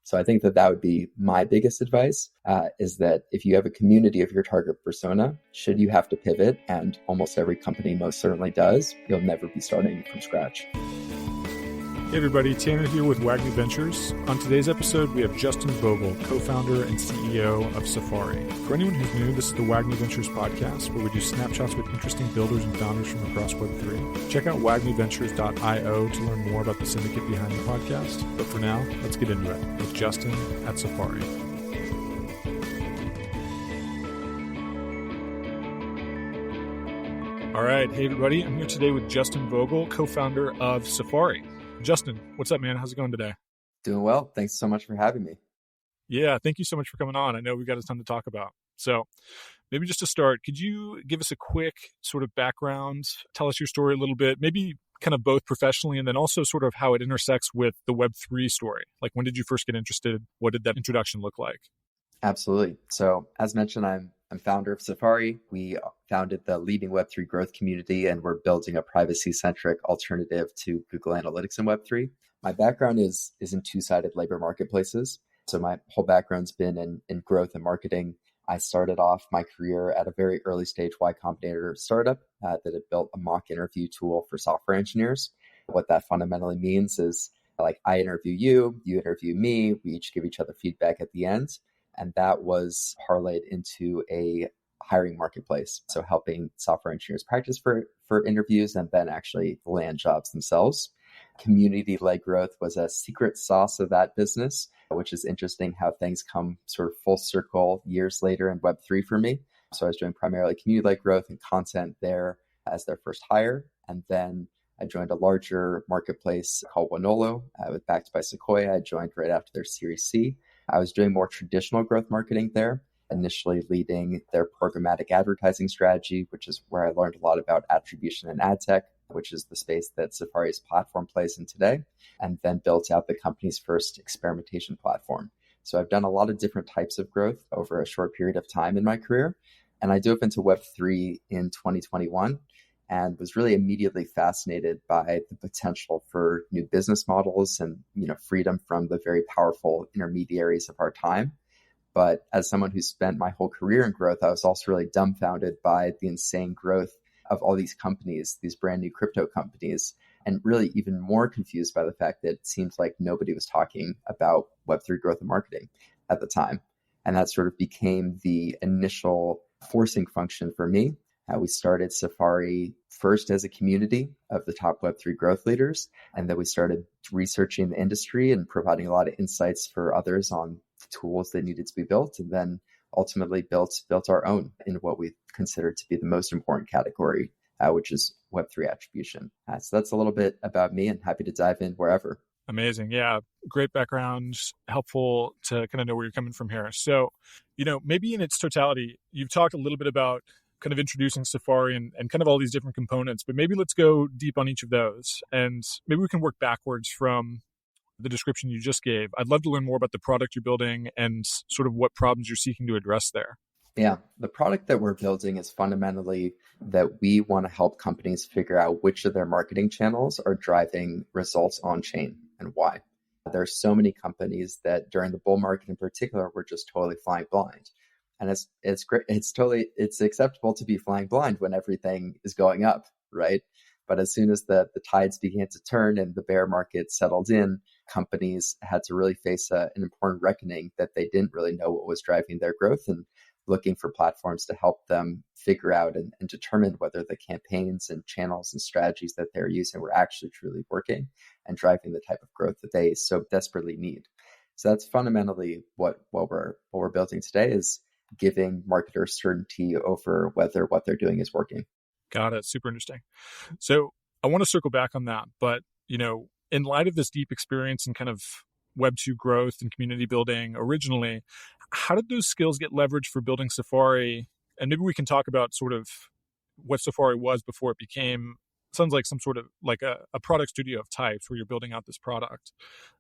So I think that would be my biggest advice, is that if you have a community of your target persona, should you have to pivot, and almost every company most certainly does, you'll never be starting from scratch. Hey everybody, Tanner here with WAGMI Ventures. On today's episode, we have Justin Vogel, co-founder and CEO of Safary. For anyone who's new, this is the WAGMI Ventures podcast, where we do snapshots with interesting builders and founders from across Web3. Check out wagmiventures.io to learn more about the syndicate behind the podcast. But for now, let's get into it with Justin at Safary. All right, hey everybody, I'm here today with Justin Vogel, co-founder of Safary. Justin, what's up, man? How's it going today? Doing well. Thanks so much for having me. Yeah, thank you so much for coming on. I know we've got a ton to talk about. So maybe just to start, could you give us a quick sort of background, tell us your story a little bit, maybe kind of both professionally and then also sort of how it intersects with the Web3 story? Like, when did you first get interested? What did that introduction look like? Absolutely. So as mentioned, I'm founder of Safary. We founded the leading Web3 growth community, and we're building a privacy-centric alternative to Google Analytics in Web3. My background is in two-sided labor marketplaces. So my whole background's been in growth and marketing. I started off my career at a very early stage Y Combinator startup that had built a mock interview tool for software engineers. What that fundamentally means is, like, I interview you, you interview me, we each give each other feedback at the end. And that was parlayed into a hiring marketplace. So helping software engineers practice for interviews and then actually land jobs themselves. Community-led growth was a secret sauce of that business, which is interesting how things come sort of full circle years later in Web3 for me. So I was doing primarily community-led growth and content there as their first hire. And then I joined a larger marketplace called Wanolo, backed by Sequoia. I joined right after their Series C. I was doing more traditional growth marketing there, initially leading their programmatic advertising strategy, which is where I learned a lot about attribution and ad tech, which is the space that Safari's platform plays in today, and then built out the company's first experimentation platform. So I've done a lot of different types of growth over a short period of time in my career. And I dove into Web3 in 2021 and was really immediately fascinated by the potential for new business models and, freedom from the very powerful intermediaries of our time. But as someone who spent my whole career in growth, I was also really dumbfounded by the insane growth of all these companies, these brand new crypto companies, and really even more confused by the fact that it seems like nobody was talking about Web3 growth and marketing at the time. And that sort of became the initial forcing function for me. We started Safary first as a community of the top Web3 growth leaders, and then we started researching the industry and providing a lot of insights for others on the tools that needed to be built, and then ultimately built our own in what we consider to be the most important category, which is Web3 attribution. So that's a little bit about me, and happy to dive in wherever. Amazing. Yeah. Great background. Helpful to kind of know where you're coming from here. So, maybe in its totality, you've talked a little bit about kind of introducing Safary and kind of all these different components, but maybe let's go deep on each of those. And maybe we can work backwards from the description you just gave. I'd love to learn more about the product you're building and sort of what problems you're seeking to address there. Yeah, the product that we're building is fundamentally that we want to help companies figure out which of their marketing channels are driving results on chain and why. There are so many companies that during the bull market in particular were just totally flying blind. And it's great. It's acceptable to be flying blind when everything is going up, right? But as soon as the tides began to turn and the bear market settled in, companies had to really face an important reckoning that they didn't really know what was driving their growth, and looking for platforms to help them figure out and determine whether the campaigns and channels and strategies that they're using were actually truly working and driving the type of growth that they so desperately need. So that's fundamentally what we're building today, is giving marketers certainty over whether what they're doing is working. Got it. Super interesting. So I want to circle back on that, but in light of this deep experience in kind of Web2 growth and community building originally, how did those skills get leveraged for building Safary? And maybe we can talk about sort of what Safary was before it became, sounds like some sort of like a product studio of types where you're building out this product.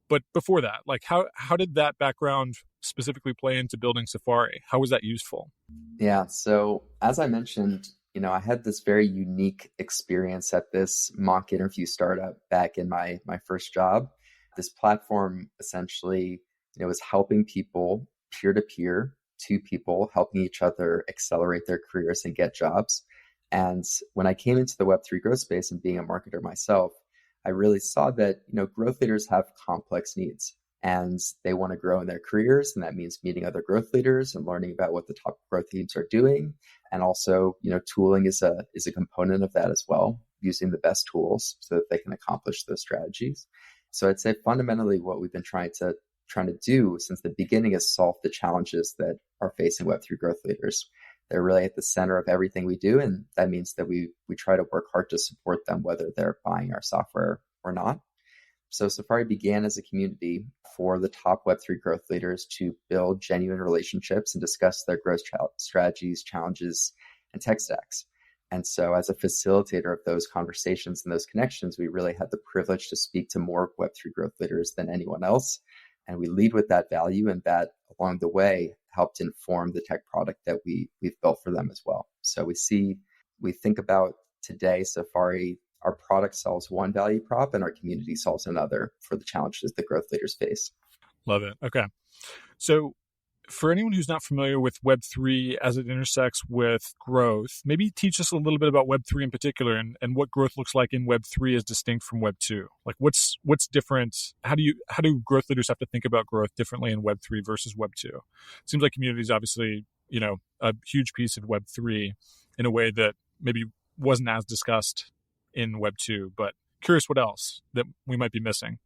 But before that, like how did that background specifically play into building Safary? How was that useful? Yeah. So as I mentioned, I had this very unique experience at this mock interview startup back in my first job. This platform essentially It was helping people peer to peer, two people helping each other accelerate their careers and get jobs. And when I came into the Web3 growth space and being a marketer myself, I really saw that, growth leaders have complex needs and they want to grow in their careers. And that means meeting other growth leaders and learning about what the top growth teams are doing. And also, tooling is a component of that as well, using the best tools so that they can accomplish those strategies. So I'd say fundamentally what we've been trying to do since the beginning is solve the challenges that are facing Web3 growth leaders. They're really at the center of everything we do. And that means that we try to work hard to support them, whether they're buying our software or not. So Safary began as a community for the top Web3 growth leaders to build genuine relationships and discuss their growth strategies, challenges, and tech stacks. And so as a facilitator of those conversations and those connections, we really had the privilege to speak to more Web3 growth leaders than anyone else. And we lead with that value, and that along the way helped inform the tech product that we've built for them as well. So we think about today, Safary, our product solves one value prop and our community solves another for the challenges that growth leaders face. Love it. Okay. So for anyone who's not familiar with Web3 as it intersects with growth, maybe teach us a little bit about Web3 in particular and what growth looks like in Web3 as distinct from Web2. Like what's different? How do growth leaders have to think about growth differently in Web3 versus Web2? It seems like community is obviously, a huge piece of Web3 in a way that maybe wasn't as discussed in Web2, but curious what else that we might be missing.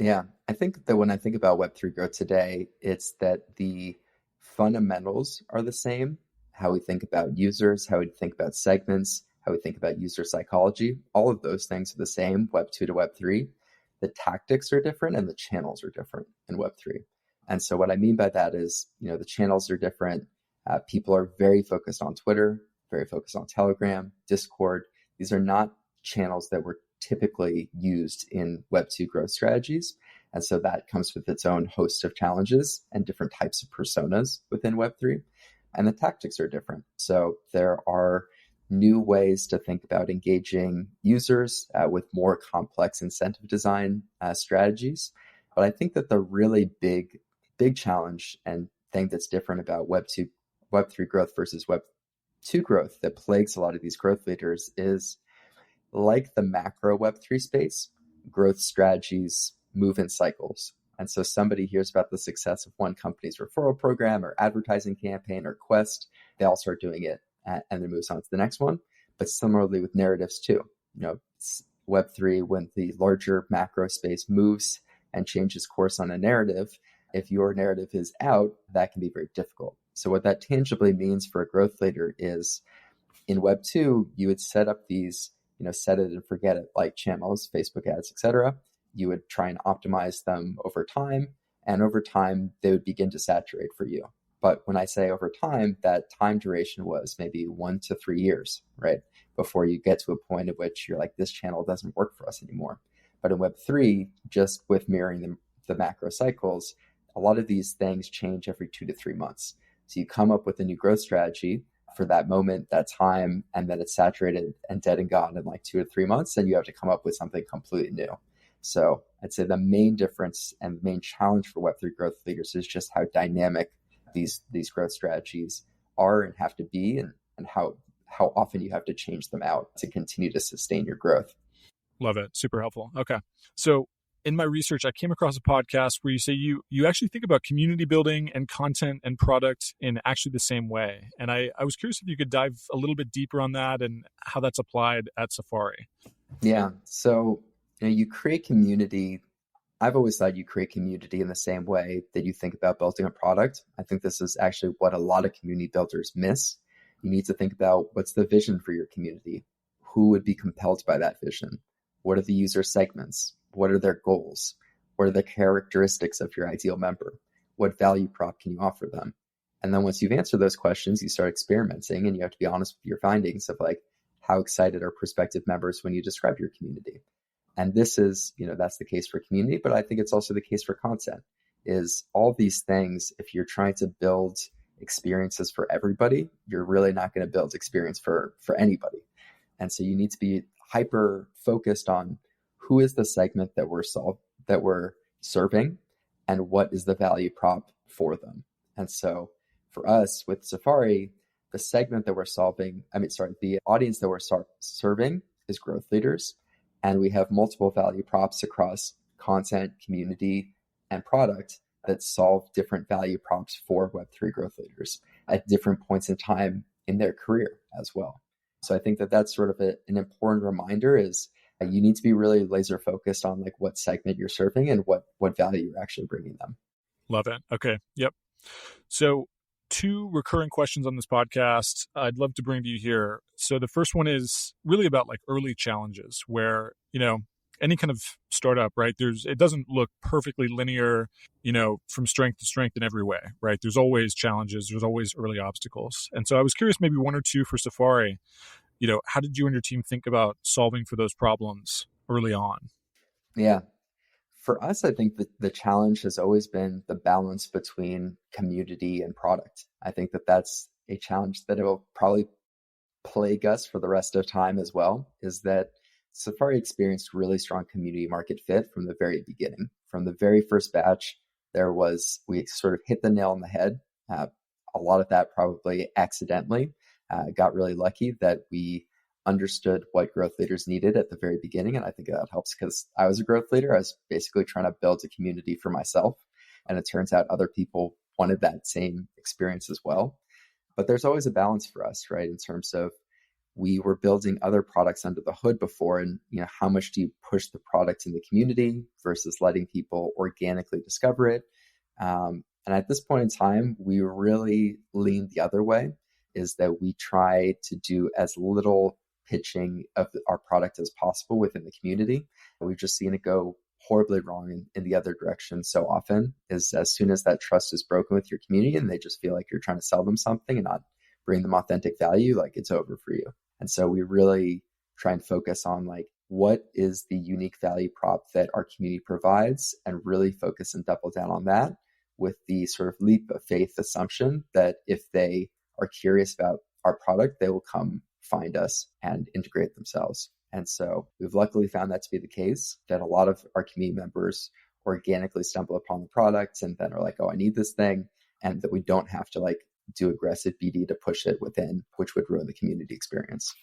Yeah, I think that when I think about Web3 growth today, it's that the fundamentals are the same. How we think about users, how we think about segments, how we think about user psychology, all of those things are the same, Web2 to Web3. The tactics are different and the channels are different in Web3. And so what I mean by that is, the channels are different. People are very focused on Twitter, very focused on Telegram, Discord. These are not channels that were typically used in Web2 growth strategies. And so that comes with its own host of challenges and different types of personas within Web3. And the tactics are different. So there are new ways to think about engaging users with more complex incentive design strategies. But I think that the really big challenge and thing that's different about Web3 growth versus Web2 growth that plagues a lot of these growth leaders is, like the macro Web3 space, growth strategies move in cycles. And so somebody hears about the success of one company's referral program or advertising campaign or quest, they all start doing it and then moves on to the next one. But similarly with narratives too. Web3, when the larger macro space moves and changes course on a narrative, if your narrative is out, that can be very difficult. So what that tangibly means for a growth leader is in Web2, you would set up these set it and forget it like channels, Facebook ads, etc. You would try and optimize them over time. And over time, they would begin to saturate for you. But when I say over time, that time duration was maybe 1 to 3 years, right? Before you get to a point at which you're like, this channel doesn't work for us anymore. But in Web3, just with mirroring the macro cycles, a lot of these things change every 2 to 3 months. So you come up with a new growth strategy for that moment, that time, and then it's saturated and dead and gone in like 2 to 3 months, and you have to come up with something completely new. So I'd say the main difference and the main challenge for Web3 growth leaders is just how dynamic these growth strategies are and have to be, and how often you have to change them out to continue to sustain your growth. Love it. Super helpful. Okay. So in my research, I came across a podcast where you say you actually think about community building and content and product in actually the same way. And I was curious if you could dive a little bit deeper on that and how that's applied at Safary. Yeah. So you create community. I've always thought you create community in the same way that you think about building a product. I think this is actually what a lot of community builders miss. You need to think about what's the vision for your community? Who would be compelled by that vision? What are the user segments? What are their goals? What are the characteristics of your ideal member? What value prop can you offer them? And then once you've answered those questions, you start experimenting, and you have to be honest with your findings of like, how excited are prospective members when you describe your community? And this is, that's the case for community, but I think it's also the case for content. Is all these things, if you're trying to build experiences for everybody, you're really not going to build experience for anybody. And so you need to be hyper focused on who is the segment that we're serving, and what is the value prop for them. And so for us with Safary, the segment that we're the audience that we're serving is growth leaders. And we have multiple value props across content, community, and product that solve different value props for Web3 growth leaders at different points in time in their career as well. So I think that that's sort of an important reminder is you need to be really laser focused on like what segment you're serving and what value you're actually bringing them. Love it. Okay. Yep. So 2 recurring questions on this podcast I'd love to bring to you here. So the first one is really about like early challenges where, any kind of startup, right? It doesn't look perfectly linear, from strength to strength in every way, right? There's always challenges. There's always early obstacles. And so I was curious, maybe 1 or 2 for Safary, how did you and your team think about solving for those problems early on? Yeah. For us, I think that the challenge has always been the balance between community and product. I think that that's a challenge that it will probably plague us for the rest of time as well, is that Safary experienced really strong community market fit from the very beginning. From the very first batch, we sort of hit the nail on the head. A lot of that probably accidentally. Got really lucky that we understood what growth leaders needed at the very beginning. And I think that helps because I was a growth leader. I was basically trying to build a community for myself. And it turns out other people wanted that same experience as well. But there's always a balance for us, right? In terms of we were building other products under the hood before, and how much do you push the product in the community versus letting people organically discover it? And at this point in time, we really leaned the other way, is that we try to do as little pitching of our product as possible within the community. We've just seen it go horribly wrong in the other direction so often, is as soon as that trust is broken with your community and they just feel like you're trying to sell them something and not bring them authentic value, like it's over for you. And so we really try and focus on like, what is the unique value prop that our community provides, and really focus and double down on that with the sort of leap of faith assumption that if they are curious about our product, they will come find us and integrate themselves. And so we've luckily found that to be the case, that a lot of our community members organically stumble upon the product and then are like, oh, I need this thing. And that we don't have to like do aggressive BD to push it within, which would ruin the community experience.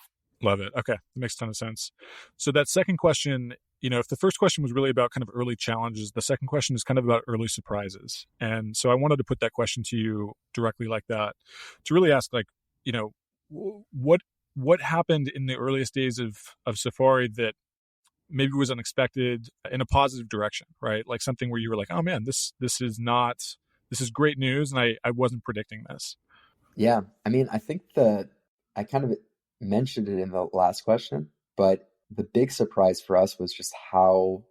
Love it. Okay. That makes a ton of sense. So that second question, if the first question was really about kind of early challenges, the second question is kind of about early surprises. And so I wanted to put that question to you directly like that, to really ask like, what happened in the earliest days of Safary that maybe was unexpected in a positive direction, right? Like something where you were like, oh man, this is great news, and I wasn't predicting this. Yeah. I mean, I think that I kind of mentioned it in the last question, but the big surprise for us was just how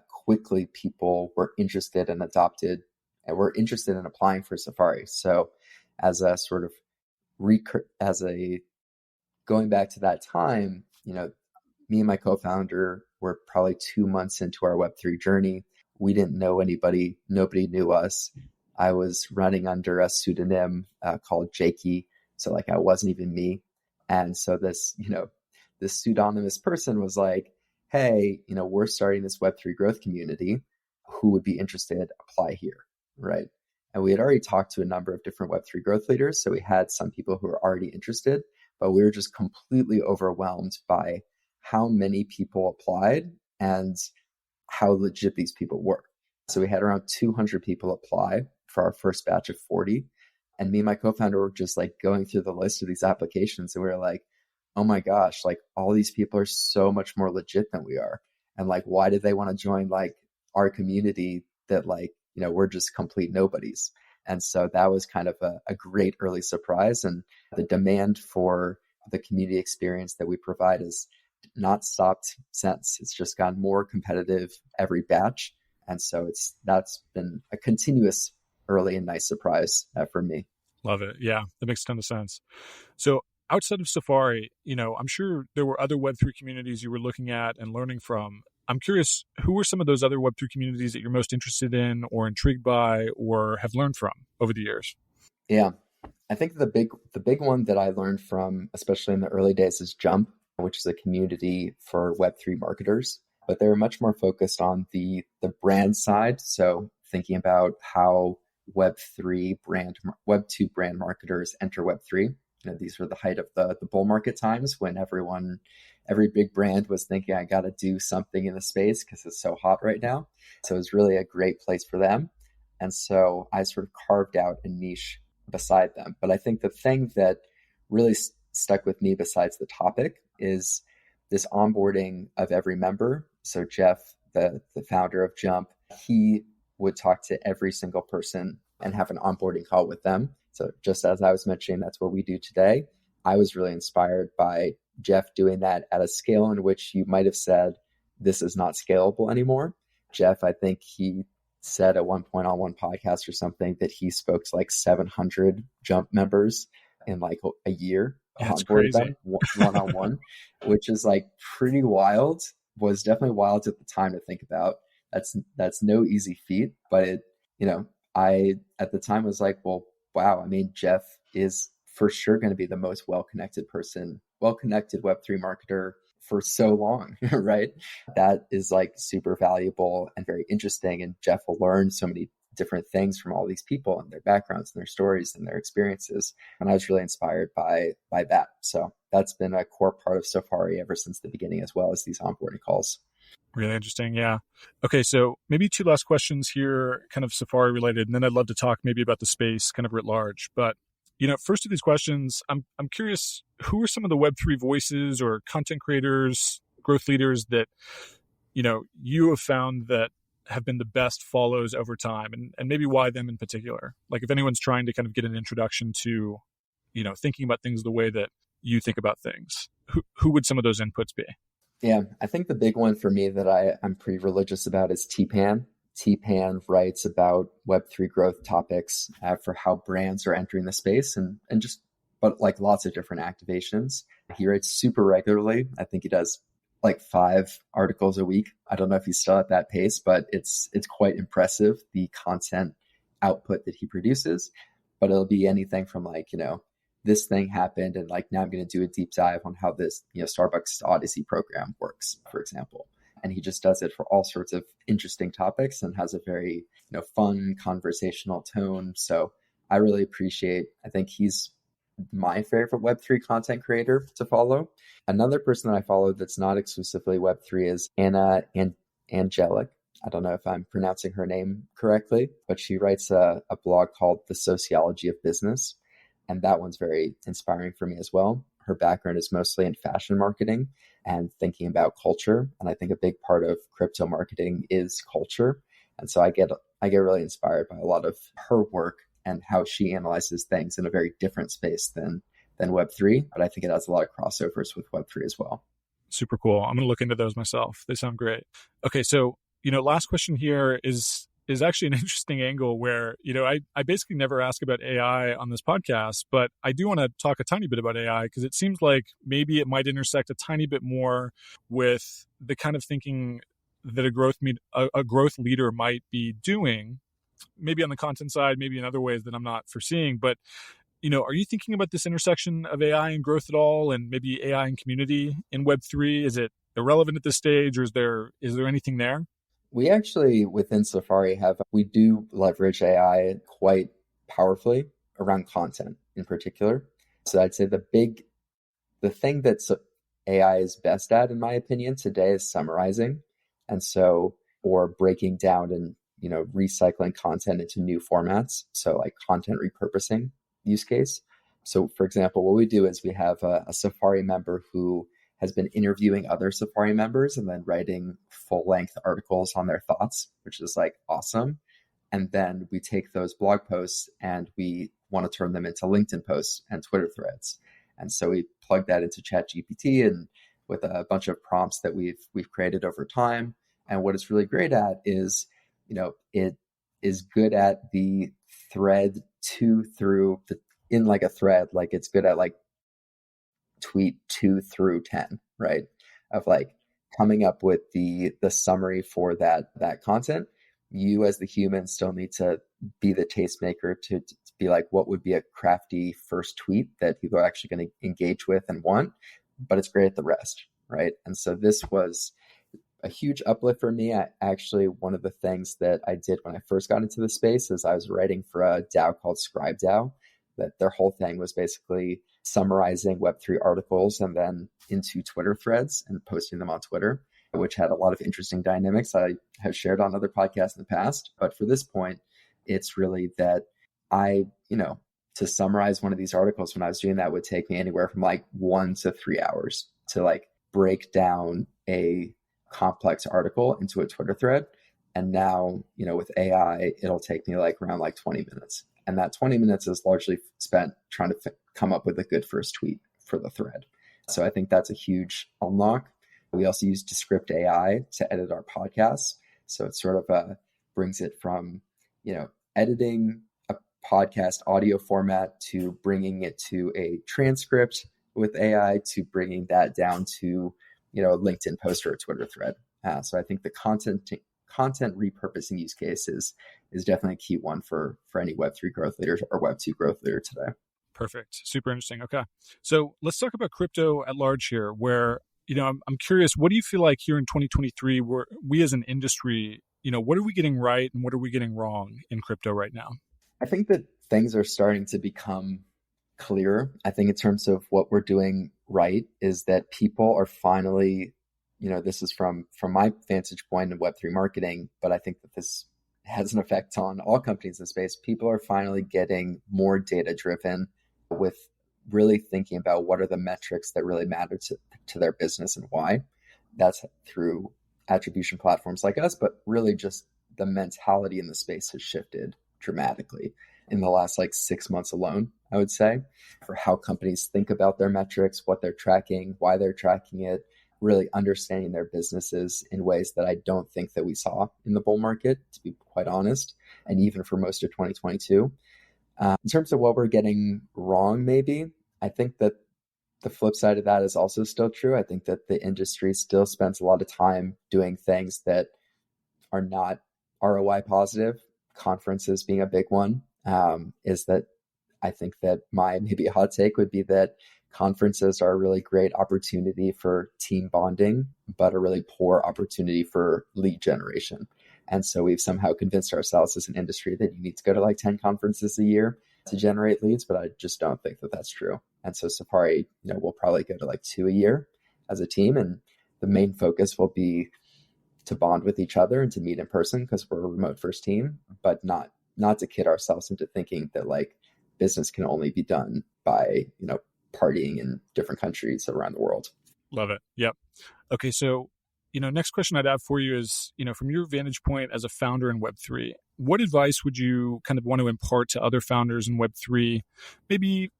quickly people were interested and adopted and were interested in applying for Safary. So as a sort of going back to that time, me and my co-founder were probably 2 months into our Web3 journey. We didn't know anybody. Nobody knew us. I was running under a pseudonym called Jakey. So like I wasn't even me. And so this pseudonymous person was like, hey, we're starting this Web3 growth community. Who would be interested? Apply here, right? And we had already talked to a number of different Web3 growth leaders. So we had some people who were already interested, but we were just completely overwhelmed by how many people applied and how legit these people were. So we had around 200 people apply for our first batch of 40. And me and my co-founder were just like going through the list of these applications. And we were like, oh my gosh, like all these people are so much more legit than we are. And like, why did they want to join like our community that like, we're just complete nobodies. And so that was kind of a great early surprise. And the demand for the community experience that we provide has not stopped since. It's just gotten more competitive every batch. And so that's been a continuous early and nice surprise for me. Love it. Yeah, that makes a ton of sense. So outside of Safary, I'm sure there were other Web3 communities you were looking at and learning from. I'm curious, who were some of those other Web3 communities that you're most interested in or intrigued by or have learned from over the years? Yeah, I think the big one that I learned from, especially in the early days, is Jump, which is a community for Web3 marketers. But they were much more focused on the brand side. So thinking about how Web2 brand marketers enter Web3. These were the height of the bull market times when every big brand was thinking, I got to do something in the space because it's so hot right now. So it was really a great place for them. And so I sort of carved out a niche beside them. But I think the thing that really stuck with me besides the topic is this onboarding of every member. So Jeff, the founder of Jump, he would talk to every single person and have an onboarding call with them. So just as I was mentioning, that's what we do today. I was really inspired by Jeff doing that at a scale in which you might have said, this is not scalable anymore. Jeff, I think he said at one point on one podcast or something that he spoke to like 700 Jump members in like a year. That's crazy. Them one-on-one, which is like pretty wild. Was definitely wild at the time to think about. That's no easy feat, but I at the time was like, well, wow. I mean, Jeff is for sure going to be the most well-connected Web3 marketer for so long, right? That is like super valuable and very interesting. And Jeff will learn so many different things from all these people and their backgrounds and their stories and their experiences. And I was really inspired by that. So that's been a core part of Safary ever since the beginning, as well as these onboarding calls. Really interesting. Yeah. Okay. So maybe two last questions here, kind of Safary related, and then I'd love to talk maybe about the space kind of writ large. But, first of these questions, I'm curious, who are some of the Web3 voices or content creators, growth leaders that, you have found that have been the best follows over time, and maybe why them in particular? Like if anyone's trying to kind of get an introduction to, thinking about things the way that you think about things, who would some of those inputs be? Yeah, I think the big one for me that I'm pretty religious about is T-Pan. T-Pan writes about Web3 growth topics for how brands are entering the space but like lots of different activations. He writes super regularly. I think he does like 5 articles a week. I don't know if he's still at that pace, but it's quite impressive, the content output that he produces. But it'll be anything from like, this thing happened and like now I'm going to do a deep dive on how this Starbucks Odyssey program works, for example. And he just does it for all sorts of interesting topics and has a very fun conversational tone. So I really I think he's my favorite Web3 content creator to follow. Another person that I follow that's not exclusively Web3 is Anna Angelic. I don't know if I'm pronouncing her name correctly, but she writes a blog called The Sociology of Business. And that one's very inspiring for me as well. Her background is mostly in fashion marketing and thinking about culture. And I think a big part of crypto marketing is culture. And so I get really inspired by a lot of her work and how she analyzes things in a very different space than Web3. But I think it has a lot of crossovers with Web3 as well. Super cool. I'm going to look into those myself. They sound great. Okay, so, last question here is actually an interesting angle where, I basically never ask about AI on this podcast, but I do want to talk a tiny bit about AI because it seems like maybe it might intersect a tiny bit more with the kind of thinking that a growth leader might be doing, maybe on the content side, maybe in other ways that I'm not foreseeing. But, are you thinking about this intersection of AI and growth at all, and maybe AI and community in Web3? Is it irrelevant at this stage, or is there anything there? We actually, within Safary, we do leverage AI quite powerfully around content in particular. So I'd say the thing that AI is best at, in my opinion, today is summarizing. And so, or breaking down and, recycling content into new formats. So like content repurposing use case. So for example, what we do is we have a Safary member who has been interviewing other Safary members and then writing full-length articles on their thoughts, which is like awesome. And then we take those blog posts and we want to turn them into LinkedIn posts and Twitter threads. And so we plug that into ChatGPT and with a bunch of prompts that we've created over time. And what it's really great at is, it is good at the thread in like a thread, like it's good at like tweet 2 through 10, right? Of like coming up with the summary for that content. You as the human still need to be the tastemaker to be like, what would be a crafty first tweet that people are actually going to engage with and want, but it's great at the rest, right? And so this was a huge uplift for me. Actually, one of the things that I did when I first got into the space is I was writing for a DAO called ScribeDAO, that their whole thing was basically summarizing Web3 articles and then into Twitter threads and posting them on Twitter, which had a lot of interesting dynamics I have shared on other podcasts in the past. But for this point, it's really that to summarize one of these articles when I was doing that would take me anywhere from like 1 to 3 hours to like break down a complex article into a Twitter thread. And now, with AI, it'll take me like around like 20 minutes. And that 20 minutes is largely spent trying to come up with a good first tweet for the thread. So I think that's a huge unlock. We also use Descript AI to edit our podcasts. So it sort of brings it from, editing a podcast audio format to bringing it to a transcript with AI to bringing that down to, a LinkedIn post or a Twitter thread. So I think the content repurposing use case is definitely a key one for any Web3 growth leaders or Web2 growth leader today. Perfect. Super interesting. Okay. So let's talk about crypto at large here, where, I'm curious, what do you feel like here in 2023, where we as an industry, what are we getting right and what are we getting wrong in crypto right now? I think that things are starting to become clearer. I think in terms of what we're doing right is that people are finally, this is from my vantage point in Web3 marketing, but I think that this has an effect on all companies in the space. People are finally getting more data driven with really thinking about what are the metrics that really matter to their business and why. That's through attribution platforms like us, but really just the mentality in the space has shifted dramatically in the last 6 months alone, I would say, for how companies think about their metrics, what they're tracking, why they're tracking it, really understanding their businesses in ways that I don't think that we saw in the bull market, to be quite honest, and even for most of 2022. In terms of what we're getting wrong, maybe, I think that the flip side of that is also still true. I think that the industry still spends a lot of time doing things that are not ROI positive, conferences being a big one. Is that I think that my maybe a hot take would be that conferences are a really great opportunity for team bonding, but a really poor opportunity for lead generation. And so we've somehow convinced ourselves as an industry that you need to go to 10 conferences a year to generate leads, but I just don't think that that's true. And so Safary, we'll probably go to 2 a year as a team. And the main focus will be to bond with each other and to meet in person because we're a remote first team, but not to kid ourselves into thinking that business can only be done by, partying in different countries around the world. Love it. Yep. Okay. So, next question I'd have for you is, from your vantage point as a founder in Web3, what advice would you kind of want to impart to other founders in Web3? Maybe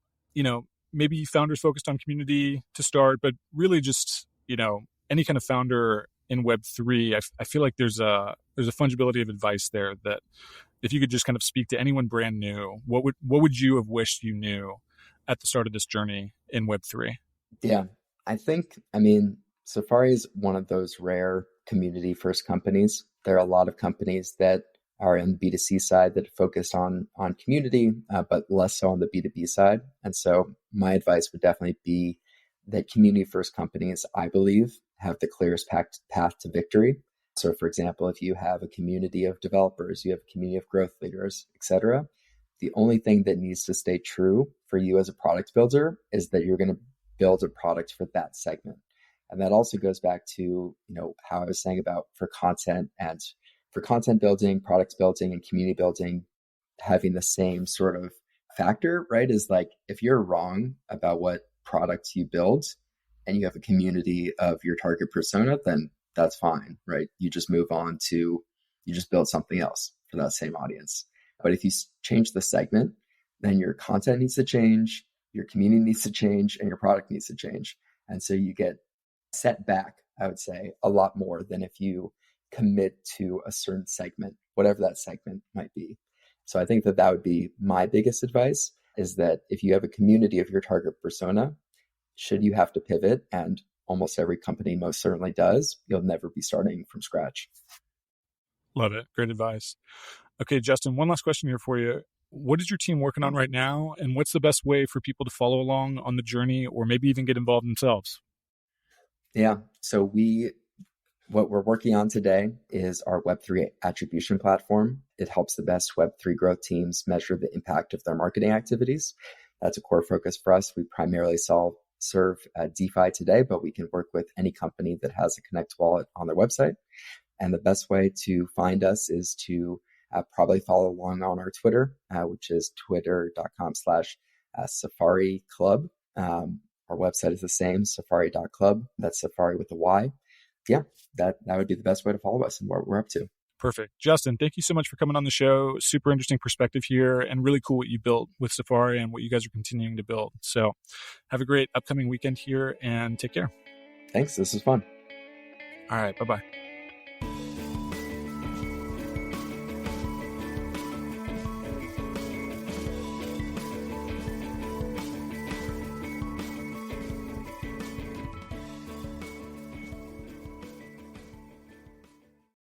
founders focused on community to start, but really just, any kind of founder in Web3. I feel like there's a fungibility of advice there that if you could just kind of speak to anyone brand new, what would you have wished you knew at the start of this journey in Web3? Yeah, Safary is one of those rare community first companies. There are a lot of companies that are in the B2C side that focus on community, but less so on the B2B side. And so my advice would definitely be that community first companies, I believe, have the clearest path to victory. So for example, if you have a community of developers, you have a community of growth leaders, etc., the only thing that needs to stay true for you as a product builder is that you're going to build a product for that segment. And that also goes back to, how I was saying about for content building, product building, and community building, having the same sort of factor, right? Is if you're wrong about what products you build and you have a community of your target persona, then that's fine, right? You just move on to, you just build something else for that same audience. But if you change the segment, then your content needs to change, your community needs to change, and your product needs to change. And so you get set back, I would say, a lot more than if you commit to a certain segment, whatever that segment might be. So I think that would be my biggest advice, is that if you have a community of your target persona, should you have to pivot, and almost every company most certainly does, you'll never be starting from scratch. Love it. Great advice. Okay, Justin, one last question here for you. What is your team working on right now? And what's the best way for people to follow along on the journey or maybe even get involved themselves? Yeah. So we What we're working on today is our Web3 attribution platform. It helps the best Web3 growth teams measure the impact of their marketing activities. That's a core focus for us. We primarily serve DeFi today, but we can work with any company that has a Connect wallet on their website. And the best way to find us is to probably follow along on our Twitter, which is twitter.com/Safary Club. Our website is the same, safary.club. That's Safary with a Y. Yeah, that would be the best way to follow us and what we're up to. Perfect. Justin, thank you so much for coming on the show. Super interesting perspective here and really cool what you built with Safary and what you guys are continuing to build. So have a great upcoming weekend here and take care. Thanks. This is fun. All right. Bye-bye.